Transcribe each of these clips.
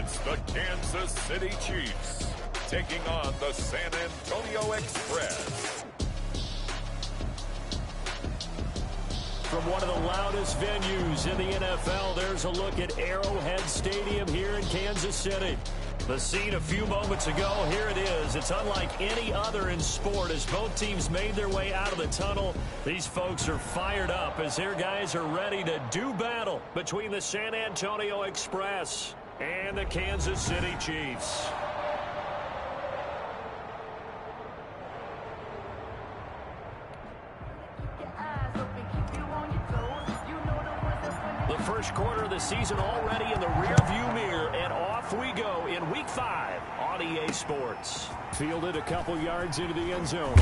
It's the Kansas City Chiefs taking on the San Antonio Express. From one of the loudest venues in the NFL, there's a look at Arrowhead Stadium here in Kansas City. The scene a few moments ago, here it is. It's unlike any other in sport as both teams made their way out of the tunnel. These folks are fired up as their guys are ready to do battle between the San Antonio Express and the Kansas City Chiefs. The first quarter of the season already in the rearview mirror, and off we go in Week 5 on EA Sports. Fielded a couple yards into the end zone.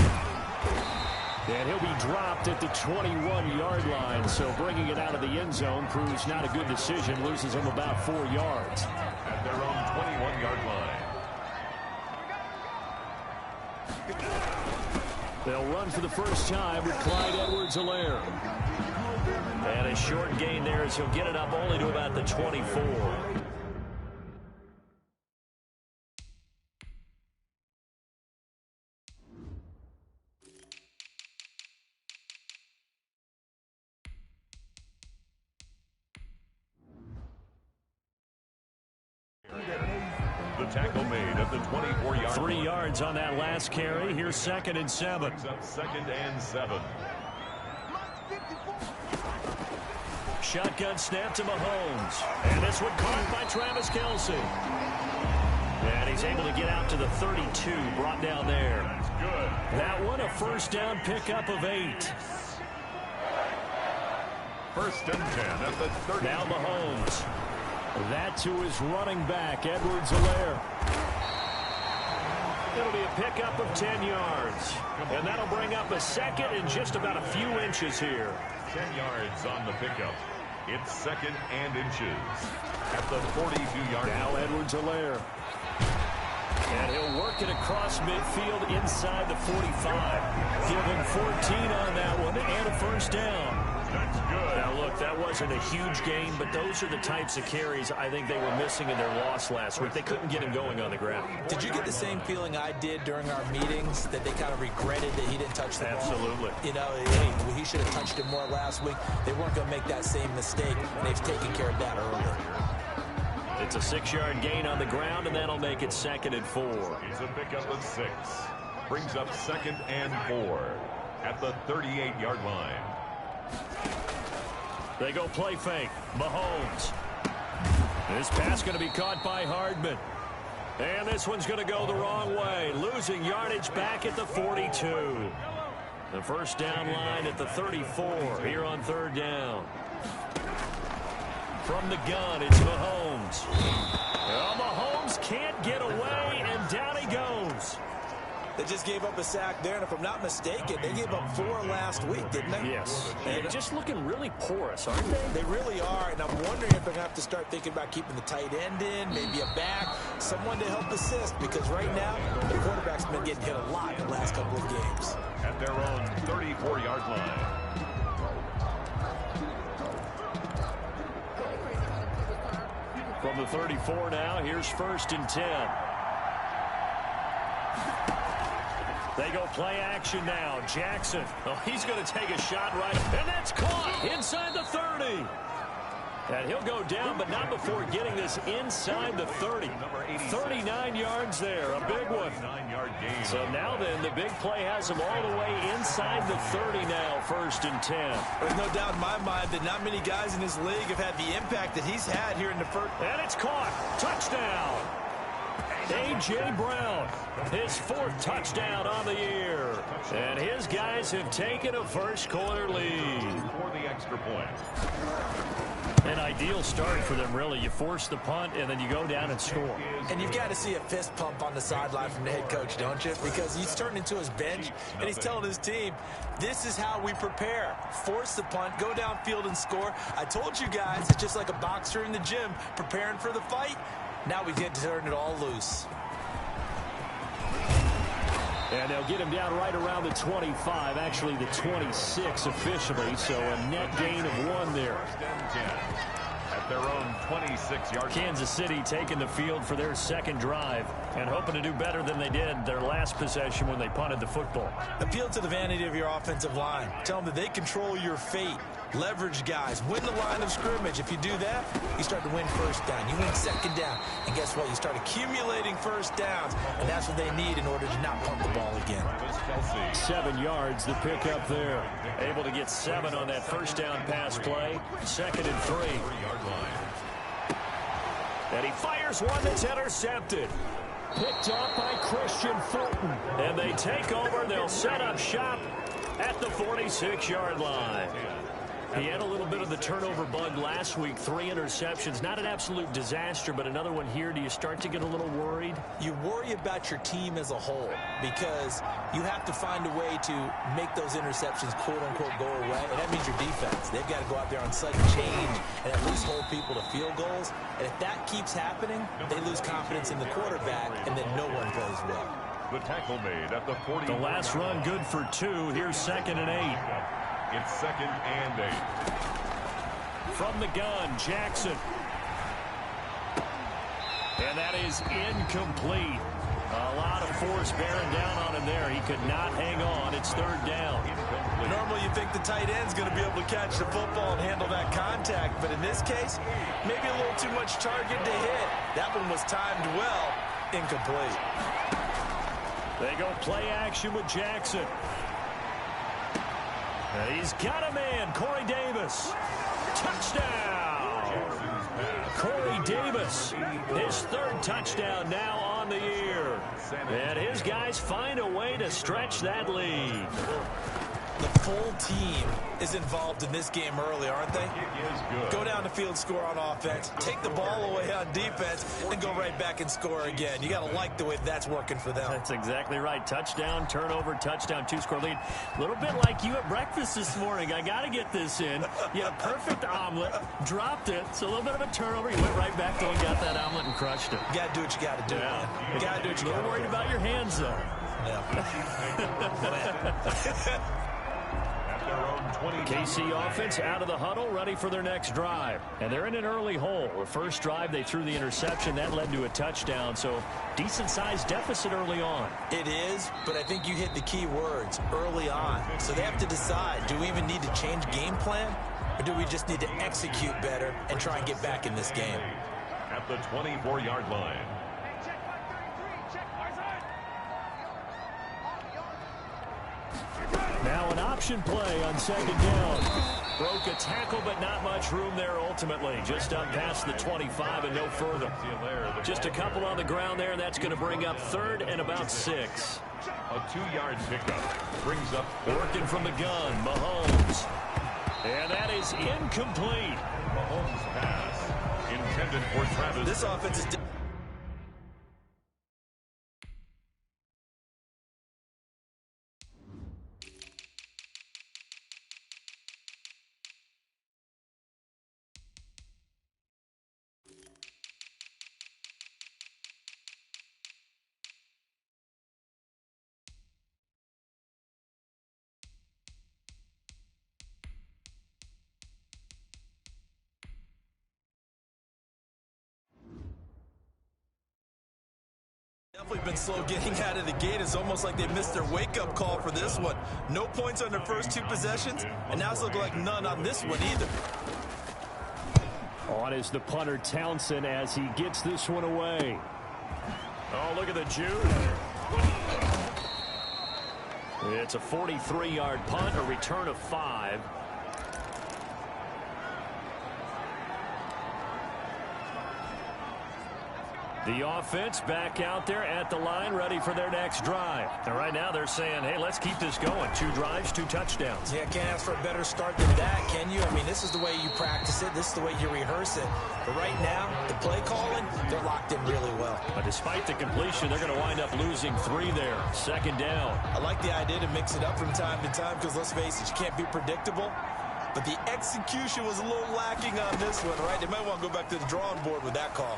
And he'll be dropped at the 21-yard line, so bringing it out of the end zone proves not a good decision, loses him about 4 yards. At their own 21-yard line. They'll run for the first time with Clyde Edwards-Helaire. And a short gain there as he'll get it up only to about the 24. The tackle made at the 24-yard 3 yards on that last carry. Here's 2nd and 7. Second and 7. Shotgun snap to Mahomes. And this one caught by Travis Kelce. And he's able to get out to the 32, brought down there. That's good. That one a first down pickup of 8. First and 10 at the 30. Now Mahomes. That to his running back, Edwards-Helaire. It'll be a pickup of 10 yards. And that'll bring up a second and just about a few inches here. 10 yards on the pickup. It's 2nd and inches at the 42-yard line. Now Edwards-Helaire. And he'll work it across midfield inside the 45. Give him 14 on that one and a first down. That's good. Now, look, that wasn't a huge gain, but those are the types of carries I think they were missing in their loss last week. They couldn't get him going on the ground. Did you get the same feeling I did during our meetings, that they kind of regretted that he didn't touch the ball? Absolutely. You know, hey, he should have touched it more last week. They weren't going to make that same mistake, and they've taken care of that earlier. It's a 6-yard gain on the ground, and that'll make it 2nd and 4. It's a pickup of 6. Brings up 2nd and 4 at the 38-yard line. They go play fake. Mahomes. This pass going to be caught by Hardman. And this one's going to go the wrong way. Losing yardage back at the 42. The first down line at the 34 here on 3rd down. From the gun, it's Mahomes. Well, Mahomes can't get away, and down he goes. They just gave up a sack there, and if I'm not mistaken, they gave up 4 last week, didn't they? Yes. And just looking really porous, aren't they? They really are, and I'm wondering if they're going to have to start thinking about keeping the tight end in, maybe a back, someone to help assist, because right now, the quarterback's been getting hit a lot the last couple of games. At their own 34-yard line. From the 34 now, here's 1st and 10. They go play action now. Jackson. Oh, he's going to take a shot right. And that's caught inside the 30. And he'll go down, but not before getting this inside the 30. 39 yards there. A big one. 9-yard gain. So now then, the big play has him all the way inside the 30 now. 1st and 10. There's no doubt in my mind that not many guys in this league have had the impact that he's had here in the first. And it's caught. Touchdown. A.J. Brown, his 4th touchdown on the year. And his guys have taken a first-quarter lead. For the extra point. An ideal start for them, really. You force the punt, and then you go down and score. And you've got to see a fist pump on the sideline from the head coach, don't you? Because he's turned into his bench, and he's telling his team, this is how we prepare. Force the punt, go downfield and score. I told you guys, it's just like a boxer in the gym preparing for the fight. Now we get to turn it all loose. And they'll get him down right around the 25, actually the 26 officially, so a net gain of 1 there. First and 10 at at their own 26-yard. Kansas City taking the field for their second drive and hoping to do better than they did their last possession when they punted the football. Appeal to the vanity of your offensive line. Tell them that they control your fate. Leverage guys. Win the line of scrimmage. If you do that, you start to win first down. You win second down. And guess what? You start accumulating first downs. And that's what they need in order to not punt the ball again. 7 yards, the pickup there. Able to get 7 on that first down pass play. 2nd and 3. And he fires one that's intercepted. Picked off by Christian Fulton. And they take over. They'll set up shop at the 46-yard line. He had a little bit of the turnover bug last week. 3 interceptions. Not an absolute disaster, but another one here. Do you start to get a little worried? You worry about your team as a whole because you have to find a way to make those interceptions, quote-unquote, go away. And that means your defense. They've got to go out there on sudden change and at least hold people to field goals. And if that keeps happening, they lose confidence in the quarterback, and then no one plays well. The tackle made at the 40. The last run good for 2. Here's 2nd and 8. It's 2nd and 8. From the gun, Jackson. And that is incomplete. A lot of force bearing down on him there. He could not hang on. It's 3rd down. Normally you think the tight end's going to be able to catch the football and handle that contact. But in this case, maybe a little too much target to hit. That one was timed well. Incomplete. They go play action with Jackson. He's got a man, Corey Davis. Touchdown! Corey Davis, his 3rd touchdown now on the year. And his guys find a way to stretch that lead. The full team is involved in this game early, aren't they? Go down the field, score on offense, take the ball away on defense, and go right back and score again. You got to like the way that's working for them. That's exactly right. Touchdown, turnover, touchdown, 2-score lead. A little bit like you at breakfast this morning. I got to get this in. You had a perfect omelet, dropped it. So a little bit of a turnover. You went right back to and got that omelet and crushed it. You got to do what you got to do, man. You got to do what you got to do. You're worried about your hands, though. Yeah. KC offense out of the huddle, ready for their next drive. And they're in an early hole. The first drive, they threw the interception. That led to a touchdown, so decent-sized deficit early on. It is, but I think you hit the key words, early on. So they have to decide, do we even need to change game plan, or do we just need to execute better and try and get back in this game? At the 24-yard line. Now an option play on 2nd down. Broke a tackle, but not much room there ultimately. Just up past the 25 and no further. Just a couple on the ground there, and that's going to bring up 3rd and about 6. A 2-yard pickup brings up working from the gun, Mahomes. And that is incomplete. Mahomes pass intended for Travis. This offense is... Definitely been slow getting out of the gate. It's almost like they missed their wake-up call for this one. No points on their first 2 possessions, and now it's looking like none on this one either. On is the punter Townsend as he gets this one away. Oh, look at the Jude. It's a 43-yard punt, a return of 5. The offense back out there at the line, ready for their next drive. And right now they're saying, hey, let's keep this going. 2 drives, 2 touchdowns. Yeah, can't ask for a better start than that, can you? I mean, this is the way you practice it. This is the way you rehearse it. But right now, the play calling, they're locked in really well. But despite the completion, they're going to wind up losing 3 there. 2nd down. I like the idea to mix it up from time to time because, let's face it, you can't be predictable. But the execution was a little lacking on this one, right? They might want to go back to the drawing board with that call.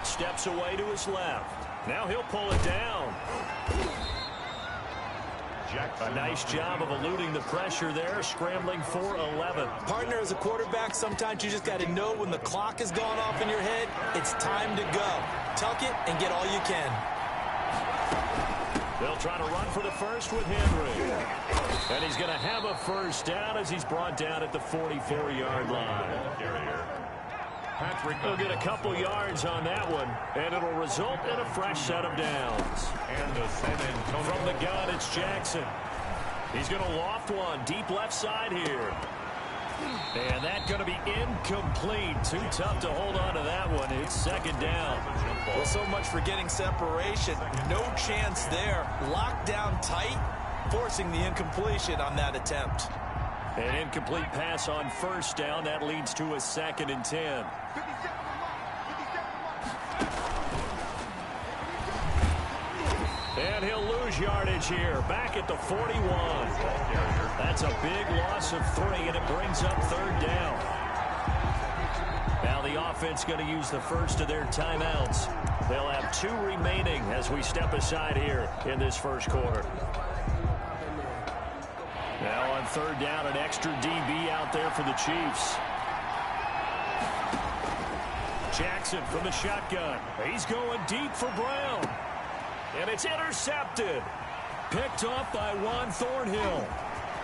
Steps away to his left. Now he'll pull it down. A nice job of eluding the pressure there, scrambling for 11. Partner, as a quarterback, sometimes you just got to know when the clock has gone off in your head, it's time to go. Tuck it and get all you can. They'll try to run for the first with Henry. And he's going to have a first down as he's brought down at the 44-yard line. He'll get a couple yards on that one, and it'll result in a fresh set of downs. And from the gun, it's Jackson. He's going to loft one deep left side here. And that's going to be incomplete. Too tough to hold on to that one. It's second down. Well, so much for getting separation. No chance there. Locked down tight, forcing the incompletion on that attempt. An incomplete pass on first down. That leads to a 2nd and 10. And he'll lose yardage here. Back at the 41. That's a big loss of 3, and it brings up 3rd down. Now the offense going to use the first of their timeouts. They'll have 2 remaining as we step aside here in this first quarter. Now on 3rd down, an extra DB out there for the Chiefs. Jackson from the shotgun. He's going deep for Brown. And it's intercepted. Picked off by Juan Thornhill.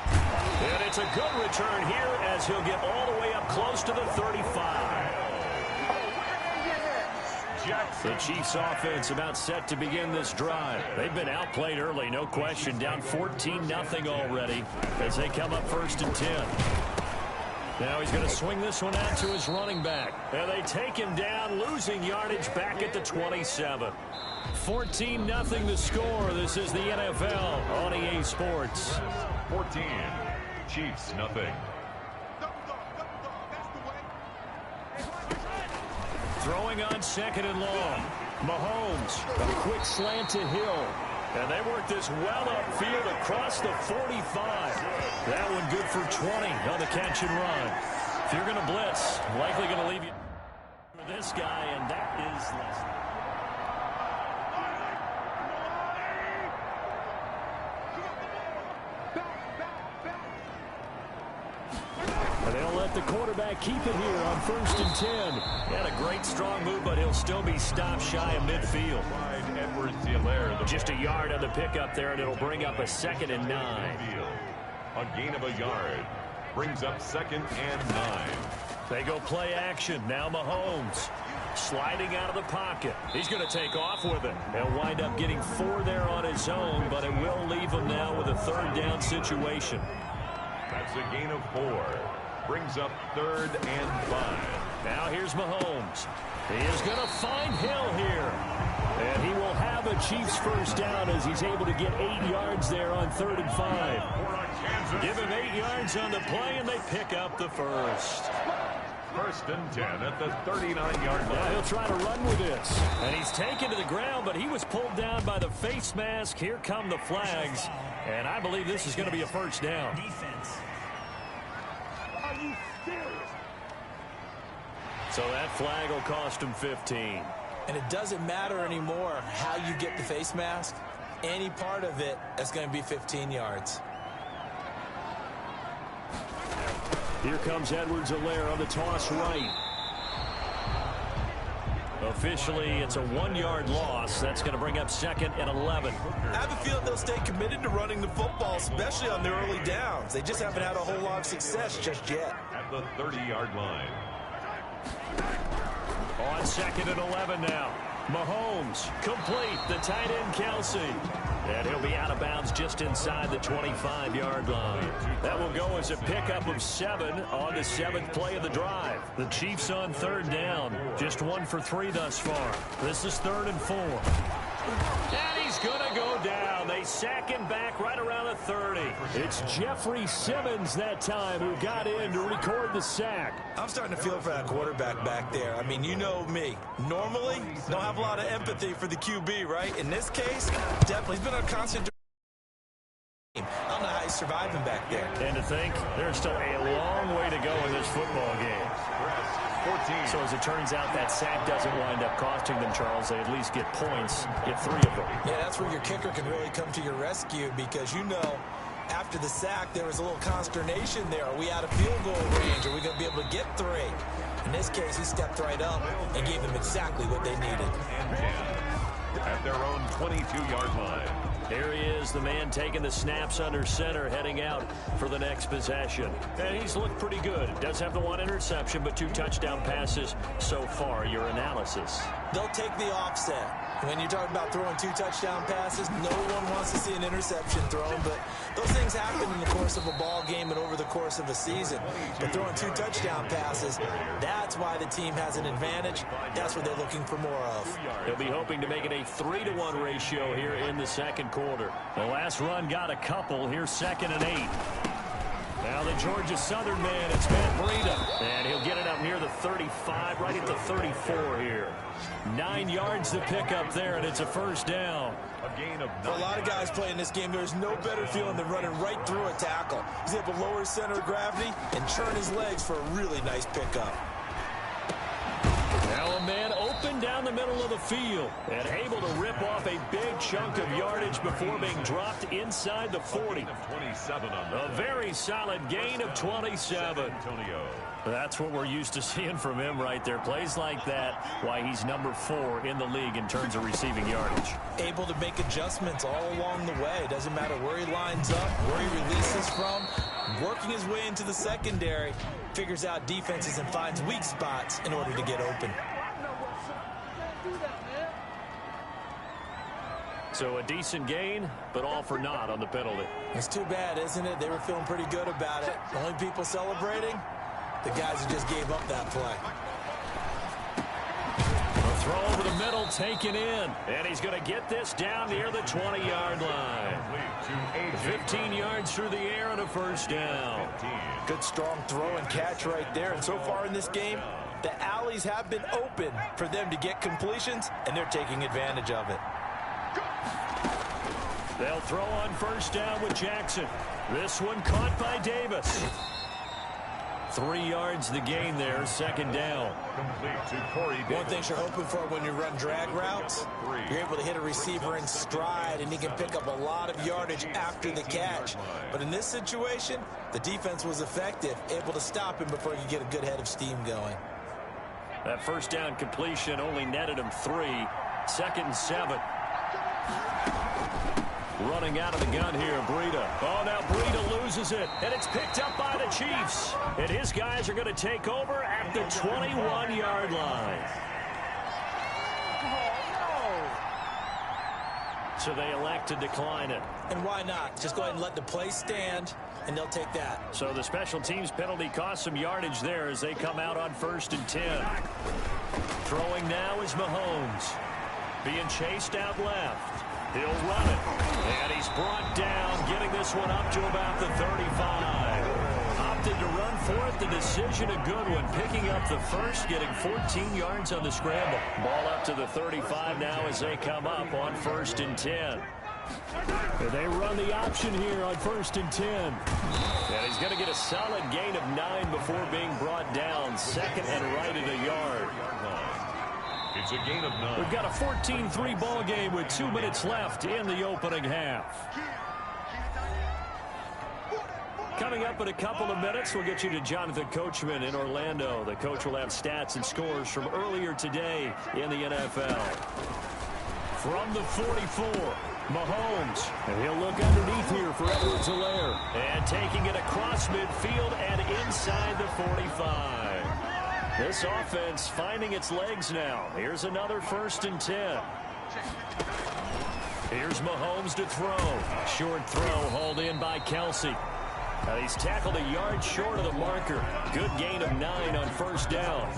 And it's a good return here as he'll get all the way up close to the 35. The Chiefs offense about set to begin this drive. They've been outplayed early, no question. Down 14-0 already as they come up 1st and 10. Now he's going to swing this one out to his running back. And they take him down, losing yardage back at the 27. 14-0 the score. This is the NFL on EA Sports. 14. Chiefs, nothing. Throwing on 2nd and long. Mahomes, a quick slant to Hill. And they work this well upfield across the 45. That one good for 20 on the catch and run. If you're going to blitz, likely going to leave you for this guy, and that is less. They'll let the quarterback keep it here on 1st and 10. Had a great strong move, but he'll still be stopped shy of midfield. Just a yard on the pickup there, and it'll bring up a 2nd and 9. A gain of a yard brings up 2nd and 9. They go play action. Now Mahomes sliding out of the pocket. He's going to take off with it. He'll wind up getting 4 there on his own, but it will leave him now with a 3rd down situation. That's a gain of 4. Brings up 3rd and 5. Now here's Mahomes. He is going to find Hill here. And he will have a Chiefs first down as he's able to get 8 yards there on 3rd and 5. Give him 8 yards on the play, and they pick up the first. 1st and 10 at the 39-yard line. Yeah, he'll try to run with this. And he's taken to the ground, but he was pulled down by the face mask. Here come the flags. And I believe this is going to be a first down. Defense. Are you serious? So that flag will cost him 15. And it doesn't matter anymore how you get the face mask. Any part of it, that's going to be 15 yards. Here comes Edwards-Helaire on the toss right. Officially, it's a 1-yard loss. That's going to bring up 2nd and 11. I have a feeling they'll stay committed to running the football, especially on their early downs. They just haven't had a whole lot of success just yet. At the 30-yard line. On 2nd and 11 now. Mahomes complete. The tight end Kelsey. And he'll be out of bounds just inside the 25-yard line. That will go as a pickup of 7 on the 7th play of the drive. The Chiefs on 3rd down. Just 1 for 3 thus far. This is 3rd and 4. And he's going to go down. They sack him back right around the 30. It's Jeffrey Simmons that time who got in to record the sack. I'm starting to feel for that quarterback back there. I mean, you know me. Normally, don't have a lot of empathy for the QB, right? In this case, definitely. He's been on a constant. I don't know how he's surviving back there. And to think, there's still a long way to go in this football game. 14. So as it turns out, that sack doesn't wind up costing them, Charles. They at least get points, get 3 of them. Yeah, that's where your kicker can really come to your rescue because, you know, after the sack, there was a little consternation there. Are we out of field goal range? Are we going to be able to get 3? In this case, he stepped right up and gave them exactly what they needed. And 10 at their own 22-yard line. Here he is, the man taking the snaps under center, heading out for the next possession. And he's looked pretty good. Does have the 1 interception, but 2 touchdown passes so far. Your analysis? They'll take the offset. When you talk about throwing 2 touchdown passes, no one wants to see an interception thrown, but those things happen in the course of a ball game and over the course of a season. But throwing 2 touchdown passes, that's why the team has an advantage. That's what they're looking for more of. They'll be hoping to make it a 3-to-1 ratio here in the second quarter. The last run got a couple. Here's 2nd and 8. Now the Georgia Southern man, it's Matt Breida. And he'll get it up near the 35, right at the 34 here. 9 yards to pick up there, and it's a first down. A gain of 9. For a lot of guys playing this game, there's no better feeling than running right through a tackle. He's able to lower his center of gravity and churn his legs for a really nice pickup. Now a man open down the middle of the field and able to rip off a big chunk of yardage before being dropped inside the 40. A very solid gain of 27. That's what we're used to seeing from him right there. Plays like that, why he's number 4 in the league in terms of receiving yardage. Able to make adjustments all along the way. Doesn't matter where he lines up, where he releases from. Working his way into the secondary, figures out defenses and finds weak spots in order to get open. So a decent gain, but all for naught on the penalty. It's too bad, isn't it? They were feeling pretty good about it. The only people celebrating, the guys who just gave up that play. A throw over the middle, taken in. And he's going to get this down near the 20-yard line. 15 yards through the air and a first down. Good strong throw and catch right there. And so far in this game, the alleys have been open for them to get completions, and they're taking advantage of it. They'll throw on first down with Jackson. This one caught by Davis. 3 yards the gain there, 2nd down. One thing you're hoping for when you run drag routes, you're able to hit a receiver in stride, and he can pick up a lot of yardage after the catch. But in this situation, the defense was effective, able to stop him before he could get a good head of steam going. That first down completion only netted him 3. 2nd and 7. Running out of the gun here, Breida. Oh, now Breida loses it, and it's picked up by the Chiefs. And his guys are going to take over at the 21-yard line. So they elect to decline it. And why not? Just go ahead and let the play stand, and they'll take that. So the special teams penalty cost some yardage there as they come out on 1st and 10. Throwing now is Mahomes. Being chased out left. He'll run it. And he's brought down, getting this one up to about the 35. Opted to run for it. The decision a good one. Picking up the first, getting 14 yards on the scramble. Ball up to the 35 now as they come up on 1st and 10. And they run the option here on 1st and 10. And he's going to get a solid gain of 9 before being brought down. 2nd and right at a yard. It's a gain of 9. We've got a 14-3 ball game with 2 minutes left in the opening half. Coming up in a couple of minutes, we'll get you to Jonathan Coachman in Orlando. The coach will have stats and scores from earlier today in the NFL. From the 44, Mahomes. And he'll look underneath here for Edwards-Helaire. And taking it across midfield and inside the 45. This offense finding its legs now. Here's another 1st and 10. Here's Mahomes to throw. Short throw hauled in by Kelsey. Now he's tackled a yard short of the marker. Good gain of 9 on 1st down.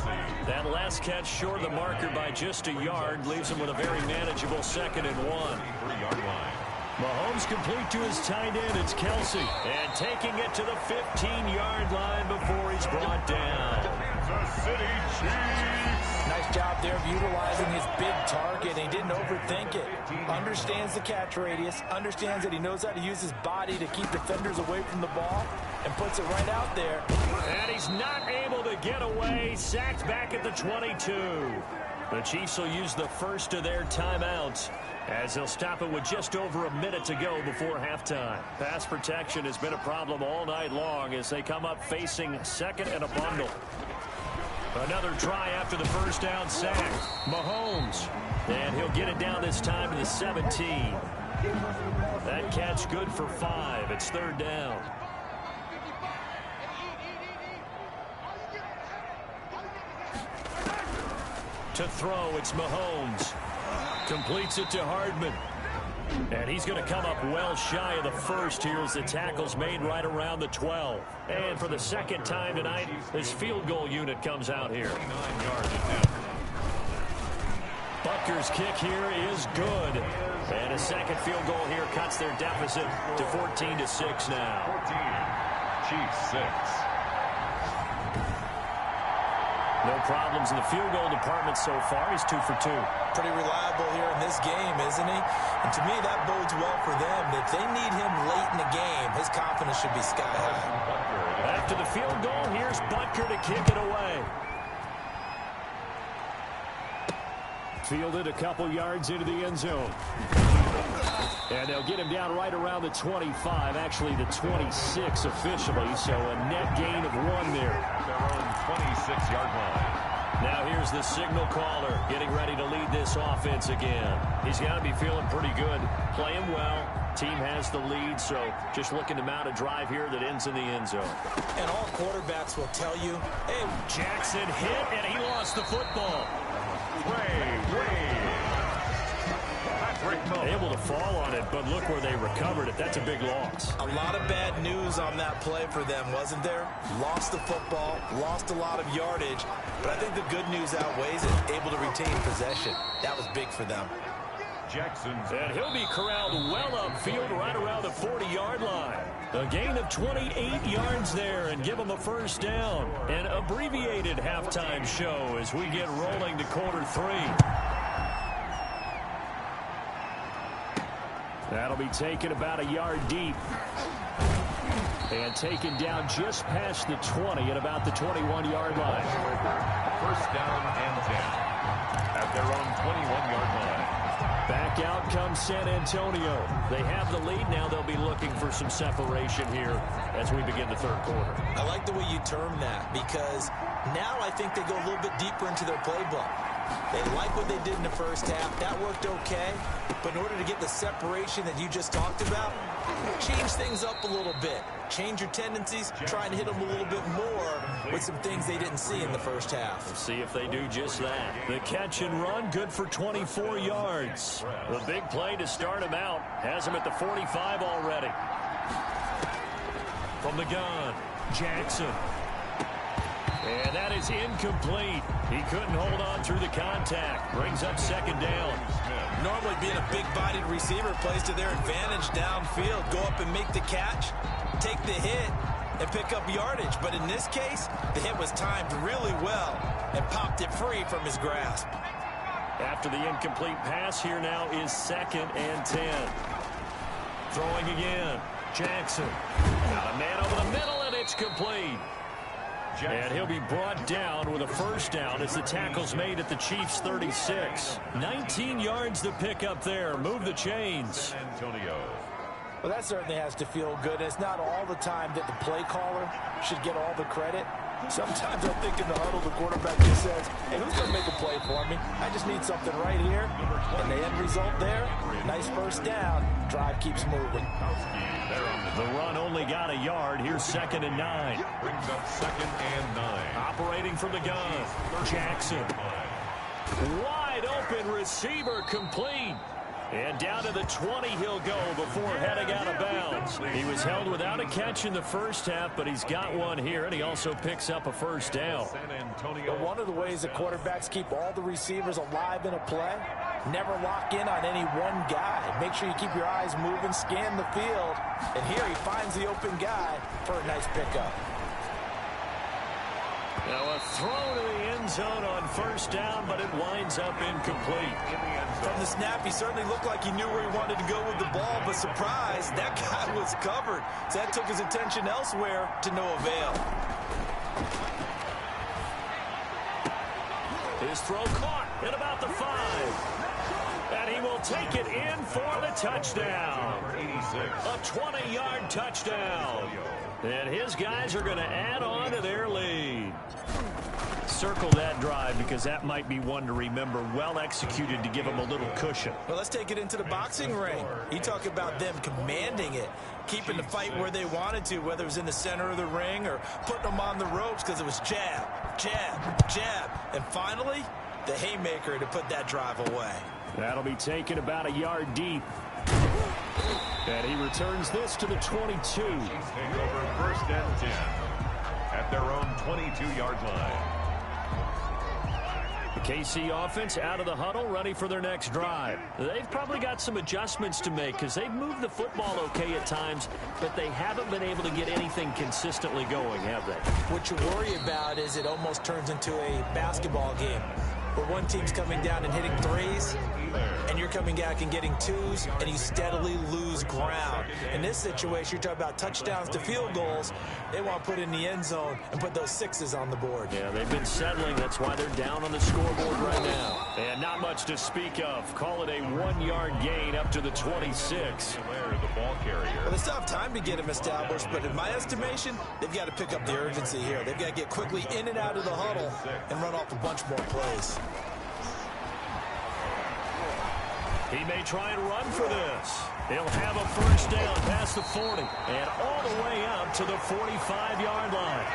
That last catch short of the marker by just a yard leaves him with a very manageable 2nd and 1. Mahomes complete to his tight end. It's Kelsey. And taking it to the 15-yard line before he's brought down. Kansas City Chiefs. Nice job there of utilizing his big target. He didn't overthink it. Understands the catch radius. Understands that he knows how to use his body to keep defenders away from the ball. And puts it right out there. And he's not able to get away. Sacked back at the 22. The Chiefs will use the first of their timeouts, as they'll stop it with just over a minute to go before halftime. Pass protection has been a problem all night long as they come up facing second and a bundle. Another try after the first down sack. Mahomes. And he'll get it down this time to the 17. That catch good for 5. It's third down. To throw, it's Mahomes. Completes it to Hardman. And he's going to come up well shy of the first here as the tackle's made right around the 12. And for the second time tonight, his field goal unit comes out here. 29 yards attempt. Butker's kick here is good. And a second field goal here cuts their deficit to 14-6 now. 14. Chiefs 6. No problems in the field goal department so far. He's 2 for 2. Pretty reliable here in this game, isn't he? And to me, that bodes well for them. If they need him late in the game, his confidence should be sky high. After the field goal, here's Butker to kick it away. Fielded a couple yards into the end zone. And they'll get him down right around the 25, actually the 26 officially, so a net gain of 1 there. Their own 26-yard line. Now here's the signal caller getting ready to lead this offense again. He's got to be feeling pretty good, playing well. Team has the lead, so just looking to mount a drive here that ends in the end zone. And all quarterbacks will tell you, hey, Jackson hit, and he lost the football. Able to fall on it, but look where they recovered it. That's a big loss. A lot of bad news on that play for them, wasn't there? Lost the football, lost a lot of yardage, but I think the good news outweighs it. Able to retain possession. That was big for them. Jackson's. And he'll be corralled well upfield right around the 40-yard line. A gain of 28 yards there and give them a first down. An abbreviated halftime show as we get rolling to quarter 3. That'll be taken about a yard deep. And taken down just past the 20 at about the 21-yard line. First down and 10 at their own 21-yard line. Back out comes San Antonio. They have the lead. Now they'll be looking for some separation here as we begin the third quarter. I like the way you term that because now I think they go a little bit deeper into their playbook. They like what they did in the first half. That worked okay. But in order to get the separation that you just talked about, change things up a little bit. Change your tendencies. Try and hit them a little bit more with some things they didn't see in the first half. We'll see if they do just that. The catch and run, good for 24 yards. The big play to start him out. Has him at the 45 already. From the gun, Jackson. And that is incomplete. He couldn't hold on through the contact. Brings up second down. Normally being a big-bodied receiver plays to their advantage downfield. Go up and make the catch, take the hit, and pick up yardage. But in this case, the hit was timed really well and popped it free from his grasp. After the incomplete pass, here now is second and 10. Throwing again. Jackson. Got a man over the middle, and it's complete. And he'll be brought down with a first down as the tackle's made at the Chiefs' 36. 19 yards to pick up there. Move the chains. San Antonio. Well, that certainly has to feel good. It's not all the time that the play caller should get all the credit. Sometimes I think in the huddle, the quarterback just says, hey, who's going to make a play for me? I just need something right here. And the end result there, nice first down. Drive keeps moving. The run only got a yard. Here's second and 9. Brings up second and 9. Operating from the gun. Jackson. Wide open receiver complete. And down to the 20 he'll go before heading out of bounds. He was held without a catch in the first half, but he's got one here, and he also picks up a first down. San Antonio. But one of the ways that quarterbacks keep all the receivers alive in a play, never lock in on any one guy. Make sure you keep your eyes moving, scan the field, and here he finds the open guy for a nice pickup. Now a throw to the end zone on first down, but it winds up incomplete. From the snap, he certainly looked like he knew where he wanted to go with the ball, but surprise, that guy was covered. So that took his attention elsewhere to no avail. His throw caught at about the 5. And he will take it in for the touchdown. A 20-yard touchdown. And his guys are going to add on to their lead. Circle that drive because that might be one to remember. Well executed to give him a little cushion. Well, let's take it into the boxing ring. You talk about them commanding it, keeping the fight where they wanted to, whether it was in the center of the ring or putting them on the ropes because it was jab, jab, jab. And finally, the haymaker to put that drive away. That'll be taken about a yard deep. And he returns this to the 22. Take over first and 10 at their own 22-yard line. The KC offense out of the huddle, ready for their next drive. They've probably got some adjustments to make because they've moved the football okay at times, but they haven't been able to get anything consistently going, have they? What you worry about is it almost turns into a basketball game where one team's coming down and hitting threes, and you're coming back and getting twos, and you steadily lose ground. In this situation, you're talking about touchdowns to field goals. They want to put in the end zone and put those sixes on the board. Yeah, they've been settling. That's why they're down on the scoreboard right now. And not much to speak of. Call it a 1-yard gain up to the 26. The ball carrier. Well, they still have time to get him established, but in my estimation, they've got to pick up the urgency here. They've got to get quickly in and out of the huddle and run off a bunch more plays. He may try and run for this. He'll have a first down past the 40 and all the way up to the 45-yard line.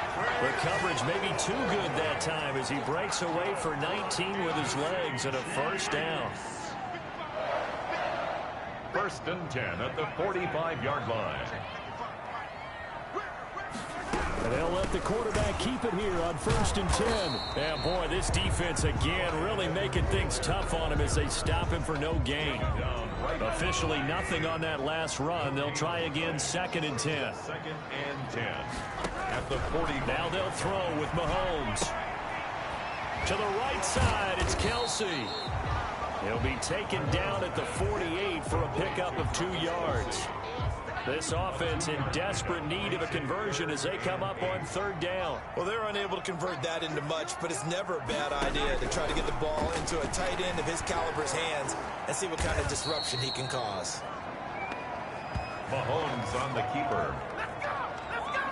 The coverage may be too good that time as he breaks away for 19 with his legs and a first down. First and 10 at the 45-yard line. And they'll let the quarterback keep it here on first and 10. And boy, this defense again really making things tough on him as they stop him for no gain. Officially nothing on that last run. They'll try again second and 10. Second and 10 at the 40. Now they'll throw with Mahomes. To the right side, it's Kelsey. He'll be taken down at the 48 for a pickup of 2 yards. This offense in desperate need of a conversion as they come up on third down. Well, they're unable to convert that into much, but it's never a bad idea to try to get the ball into a tight end of his caliber's hands and see what kind of disruption he can cause. Mahomes on the keeper.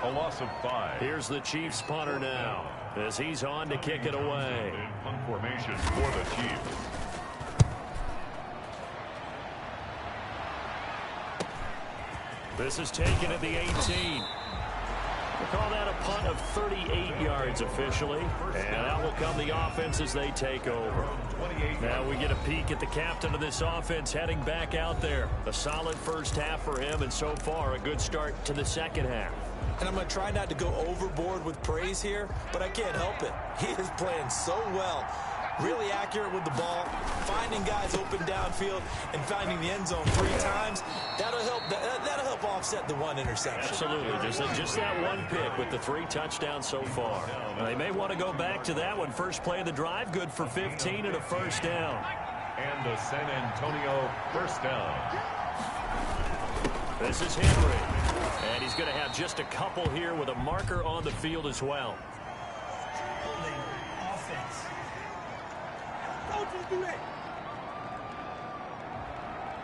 A loss of 5. Here's the Chiefs punter now as he's on to kick it away. In punt formation for the Chiefs. This is taken at the 18. We'll call that a punt of 38 yards officially. And out will come the offense as they take over. Now we get a peek at the captain of this offense heading back out there. A solid first half for him, and so far a good start to the second half. And I'm going to try not to go overboard with praise here, but I can't help it. He is playing so well. Really accurate with the ball, finding guys open downfield, and finding the end zone 3 times. That'll help offset the 1 interception. Absolutely. Just that 1 pick with the 3 touchdowns so far. They may want to go back to that one. First play of the drive, good for 15 and a first down. And the San Antonio first down. This is Henry. And he's going to have just a couple here with a marker on the field as well.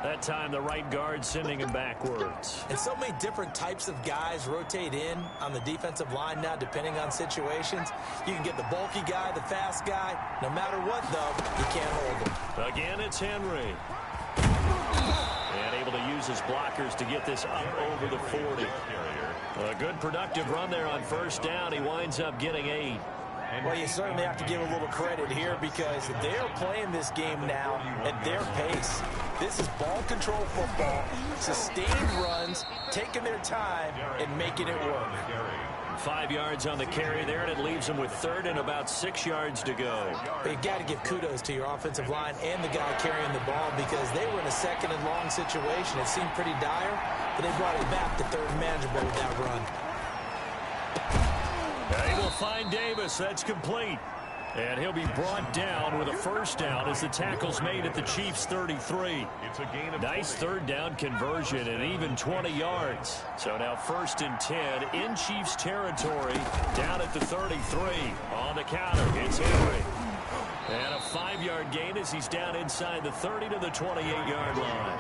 That time the right guard sending him backwards. And so many different types of guys rotate in on the defensive line now depending on situations. You can get the bulky guy, the fast guy. No matter what, though, you can't hold him. Again, it's Henry. And able to use his blockers to get this up over the 40. A good productive run there on first down. He winds up getting 8. Well, you certainly have to give a little credit here because they're playing this game now at their pace. This is ball control football, sustained runs, taking their time, and making it work. 5 yards on the carry there, and it leaves them with third and about 6 yards to go. But you got to give kudos to your offensive line and the guy carrying the ball because they were in a second and long situation. It seemed pretty dire, but they brought it back to third and manageable with that run. He will find Davis. That's complete. And he'll be brought down with a first down as the tackle's made at the Chiefs' 33. It's a gain of Nice 20. third down conversion and even 20 yards. So now 1st and 10 in Chiefs territory down at the 33. On the counter, it's Henry. And a 5-yard gain as he's down inside the 30 to the 28-yard line.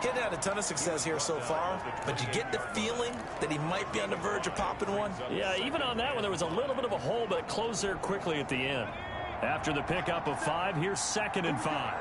He's had a ton of success here so far, but you get the feeling that he might be on the verge of popping one. Yeah, even on that one, there was a little bit of a hole, but it closed there quickly at the end. After the pickup of 5, here's 2nd and 5.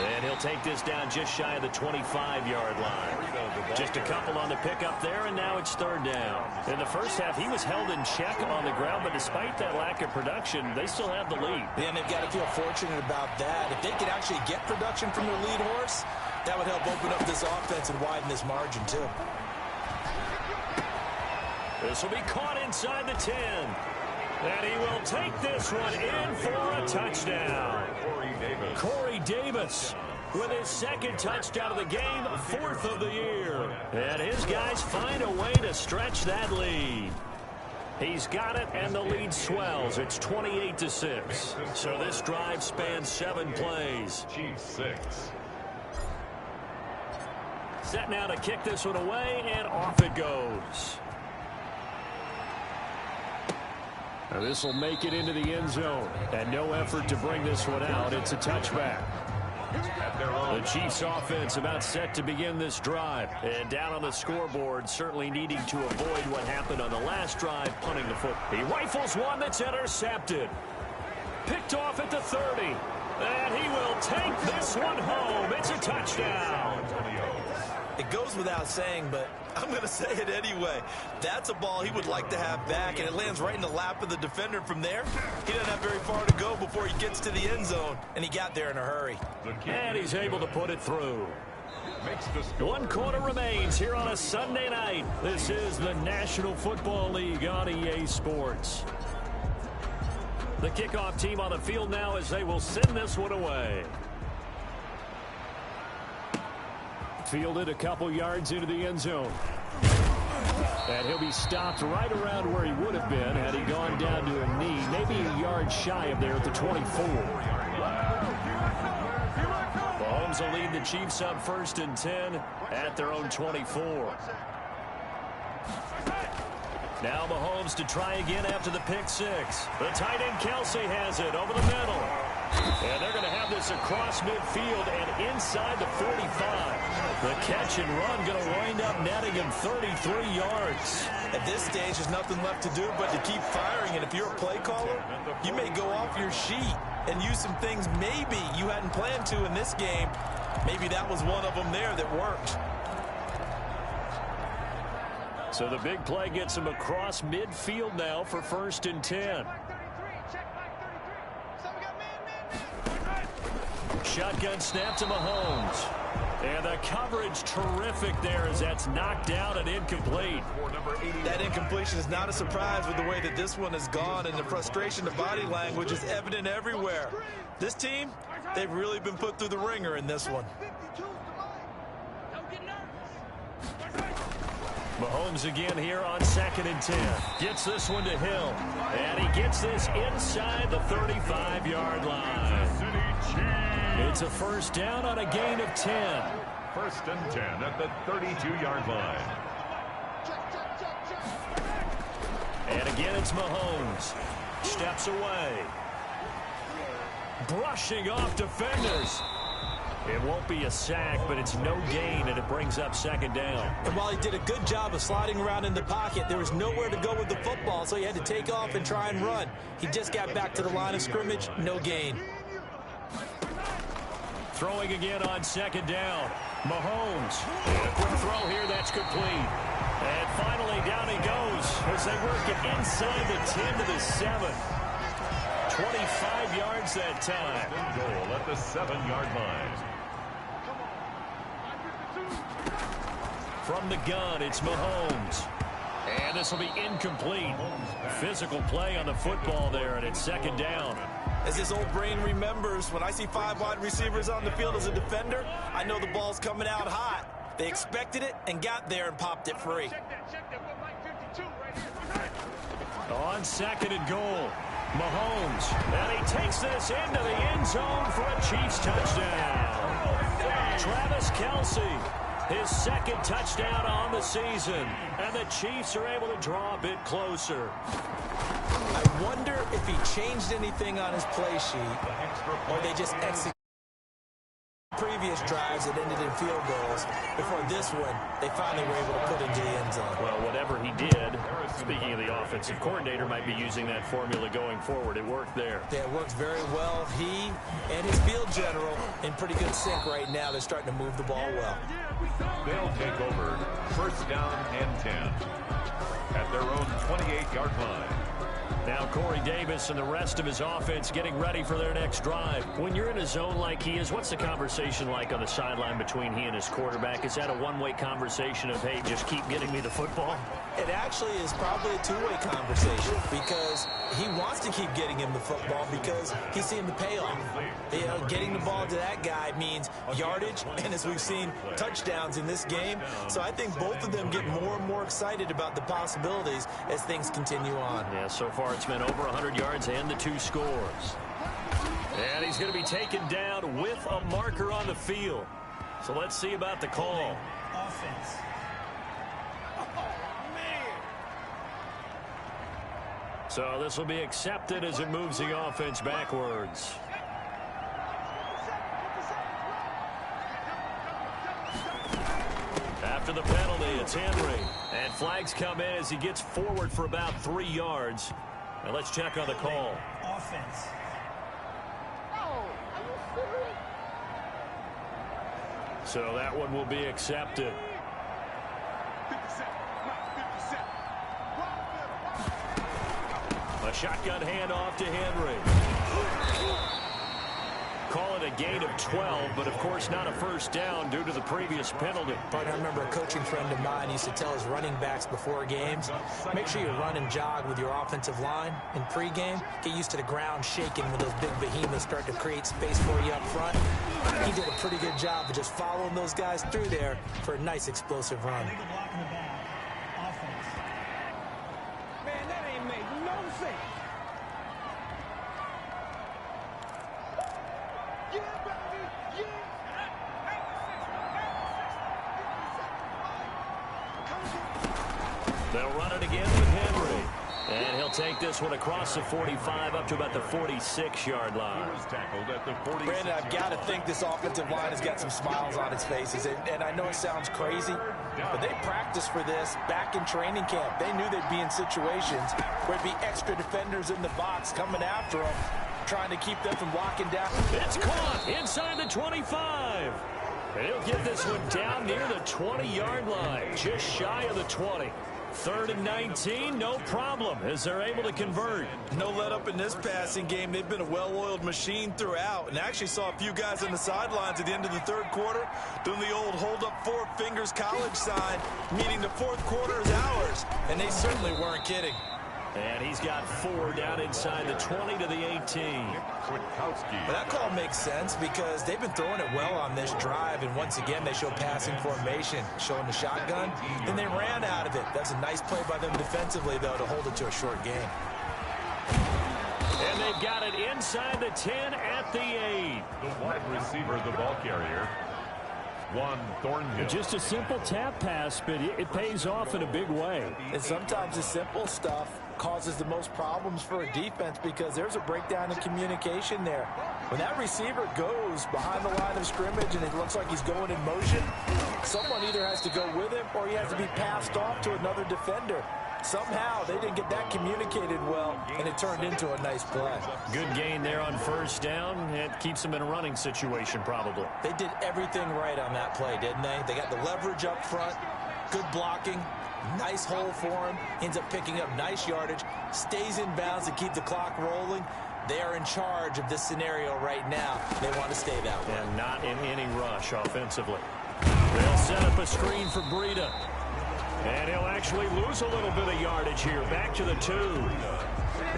And he'll take this down just shy of the 25-yard line. Just a couple on the pickup there, and now it's 3rd down. In the first half, he was held in check on the ground, but despite that lack of production, they still have the lead. And they've got to feel fortunate about that. If they could actually get production from their lead horse, that would help open up this offense and widen this margin, too. This will be caught inside the 10. And he will take this one in for a touchdown. Corey Davis with his 2nd touchdown of the game, 4th of the year. And his guys find a way to stretch that lead. He's got it, and the lead swells. It's 28-6. So this drive spans 7 plays. Chiefs 6. Set now to kick this one away, and off it goes. Now this will make it into the end zone, and no effort to bring this one out. It's a touchback. The Chiefs offense about set to begin this drive. And down on the scoreboard, certainly needing to avoid what happened on the last drive, punting the foot. He rifles one that's intercepted. Picked off at the 30. And he will take this one home. It's a touchdown. It goes without saying, but I'm going to say it anyway. That's a ball he would like to have back, and it lands right in the lap of the defender. From there, he doesn't have very far to go before he gets to the end zone, and he got there in a hurry. And he's able to put it through. 1 quarter remains here on a Sunday night. This is the National Football League on EA Sports. The kickoff team on the field now as they will send this one away. Fielded a couple yards into the end zone. And he'll be stopped right around where he would have been had he gone down to a knee, maybe a yard shy of there at the 24. Mahomes will lead the Chiefs up 1st and 10 at their own 24. Now Mahomes to try again after the pick 6. The tight end Kelsey has it over the middle. And they're going to have this across midfield and inside the 45. The catch and run going to wind up netting him 33 yards. At this stage, there's nothing left to do but to keep firing. And if you're a play caller, you may go off your sheet and use some things maybe you hadn't planned to in this game. Maybe that was one of them there that worked. So the big play gets him across midfield now for 1st and 10. Shotgun snap to Mahomes. And the coverage terrific there as that's knocked down and incomplete. That incompletion is not a surprise with the way that this one has gone, and the frustration, the body language is evident everywhere. This team, they've really been put through the ringer in this one. Mahomes again here on 2nd and 10. Gets this one to Hill. And he gets this inside the 35-yard line. It's a first down on a gain of 10. 1st and 10 at the 32-yard line. And again it's Mahomes. Steps away. Brushing off defenders. It won't be a sack, but it's no gain, and it brings up 2nd down. And while he did a good job of sliding around in the pocket, there was nowhere to go with the football, so he had to take off and try and run. He just got back to the line of scrimmage, no gain. Throwing again on 2nd down. Mahomes. And a quick throw here, that's complete. And finally down he goes as they work it inside the 10 to the 7. 25 yards that time. Goal at the 7-yard line. From the gun, it's Mahomes. And this will be incomplete. Physical play on the football there, and it's 2nd down. As this old brain remembers, when I see 5 wide receivers on the field as a defender, I know the ball's coming out hot. They expected it and got there and popped it free. On 2nd and goal, Mahomes, and he takes this into the end zone for a Chiefs touchdown. Travis Kelce, his 2nd touchdown on the season, and the Chiefs are able to draw a bit closer. I wonder if he changed anything on his play sheet, or they just executed previous drives that ended in field goals. Before this one, they finally were able to put into the end zone. Well, whatever he did, speaking of the offensive coordinator, might be using that formula going forward. It worked there. Yeah, it works very well. He and his field general in pretty good sync right now. They're starting to move the ball well. They'll take over 1st down and 10 at their own 28-yard line. Now Corey Davis and the rest of his offense getting ready for their next drive. When you're in a zone like he is, what's the conversation like on the sideline between he and his quarterback? Is that a one-way conversation of, hey, just keep getting me the football? It actually is probably a two-way conversation because he wants to keep getting him the football because he's seeing the payoff. You know, getting the ball to that guy means yardage, and as we've seen, touchdowns in this game. So I think both of them get more and more excited about the possibilities as things continue on. Yeah, so far it's been over 100 yards and the 2 scores. And he's going to be taken down with a marker on the field. So let's see about the call. Offense. So this will be accepted as it moves the offense backwards. After the penalty, it's Henry. And flags come in as he gets forward for about 3 yards. Now let's check on the call. Offense. So that one will be accepted. A shotgun handoff to Henry. Call it a gain of 12, but of course not a first down due to the previous penalty. But I remember a coaching friend of mine used to tell his running backs before games, make sure you run and jog with your offensive line in pregame. Get used to the ground shaking when those big behemoths start to create space for you up front. He did a pretty good job of just following those guys through there for a nice explosive run. Man, that ain't made no sense. They'll run it again with Henry. And he'll take this one across the 45 up to about the 46-yard line. Brandon, I've got to think this offensive line has got some smiles on its faces. And I know it sounds crazy, but they practiced for this back in training camp. They knew they'd be in situations where it'd be extra defenders in the box coming after them, trying to keep them from locking down. It's caught inside the 25. And he'll get this one down near the 20-yard line, just shy of the 20. 3rd and 19, no problem, as they're able to convert. No let up in this passing game. They've been a well-oiled machine throughout, and actually saw a few guys on the sidelines at the end of the 3rd quarter doing the old hold up 4 fingers college sign, meaning the 4th quarter is ours, and they certainly weren't kidding. And he's got 4 down inside the 20 to the 18. But that call makes sense because they've been throwing it well on this drive, and once again they show passing formation, showing the shotgun. Then they ran out of it. That's a nice play by them defensively, though, to hold it to a short game. And they've got it inside the 10 at the 8. The wide receiver, the ball carrier, Juan Thornhill. Just a simple tap pass, but it pays off in a big way. And sometimes the simple stuff causes the most problems for a defense because there's a breakdown in communication there. When that receiver goes behind the line of scrimmage and it looks like he's going in motion, someone either has to go with him or he has to be passed off to another defender. Somehow they didn't get that communicated well, and it turned into a nice play. Good gain there on 1st down. It keeps them in a running situation probably. They did everything right on that play, didn't they? They got the leverage up front, good blocking, nice hole for him, ends up picking up nice yardage, stays in bounds to keep the clock rolling. They are in charge of this scenario right now. They want to stay that way. And not in any rush offensively. They'll set up a screen for Breida. And he'll actually lose a little bit of yardage here. Back to the 2.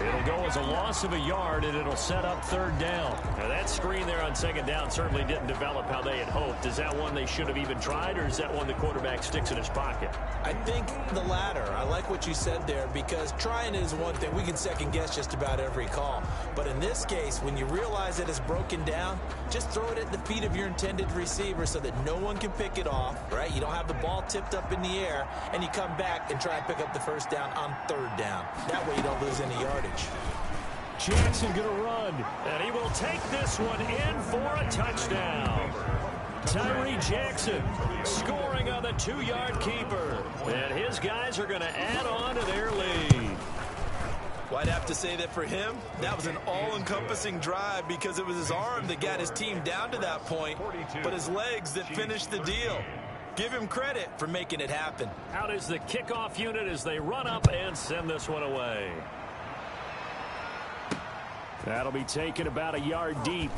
It'll go as a loss of a yard, and it'll set up third down. Now, that screen there on second down certainly didn't develop how they had hoped. Is that one they should have even tried, or is that one the quarterback sticks in his pocket? I think the latter. I like what you said there, because trying is one thing. We can second-guess just about every call. But in this case, when you realize that it's broken down, just throw it at the feet of your intended receiver so that no one can pick it off, right? You don't have the ball tipped up in the air, and you come back and try and pick up the first down on third down. That way you don't lose any yardage. Jackson going to run, and he will take this one in for a touchdown. Tyree Jackson scoring on the 2-yard keeper, and his guys are going to add on to their lead. Well, I'd have to say that for him, that was an all-encompassing drive, because it was his arm that got his team down to that point, but his legs that finished the deal. Give him credit for making it happen. Out is the kickoff unit as they run up and send this one away. That'll be taken about a yard deep.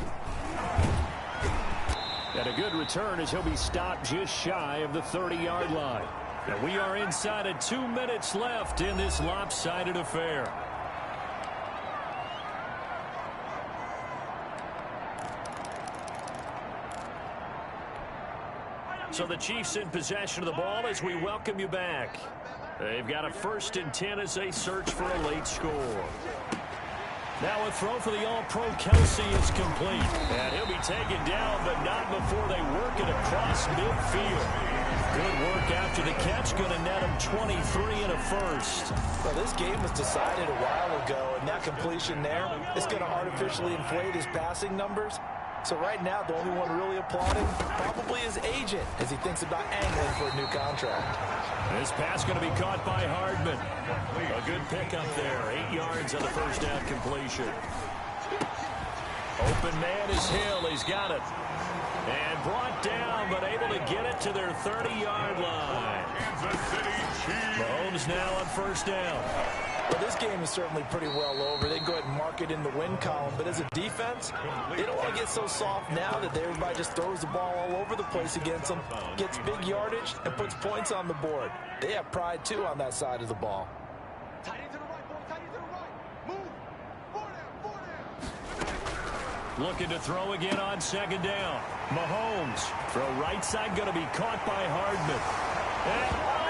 And a good return as he'll be stopped just shy of the 30-yard line. And we are inside of 2 minutes left in this lopsided affair. So the Chiefs in possession of the ball as we welcome you back. They've got a 1st and 10 as they search for a late score. Now a throw for the All-Pro Kelsey is complete. And he'll be taken down, but not before they work it across midfield. Good work after the catch. Going to net him 23 and a first. Well, this game was decided a while ago, and that completion there is going to artificially inflate his passing numbers. So right now, the only one really applauding probably his agent as he thinks about angling for a new contract. This pass going to be caught by Hardman. A good pickup there. 8 yards on the first down completion. Open man is Hill. He's got it. And brought down, but able to get it to their 30-yard line. Mahomes now on first down. Well, this game is certainly pretty well over. They go ahead and mark it in the win column. But as a defense, they don't want to get so soft now that everybody just throws the ball all over the place against them, gets big yardage, and puts points on the board. They have pride, too, on that side of the ball. Looking to throw again on second down. Mahomes. Throw right side going to be caught by Hardman. And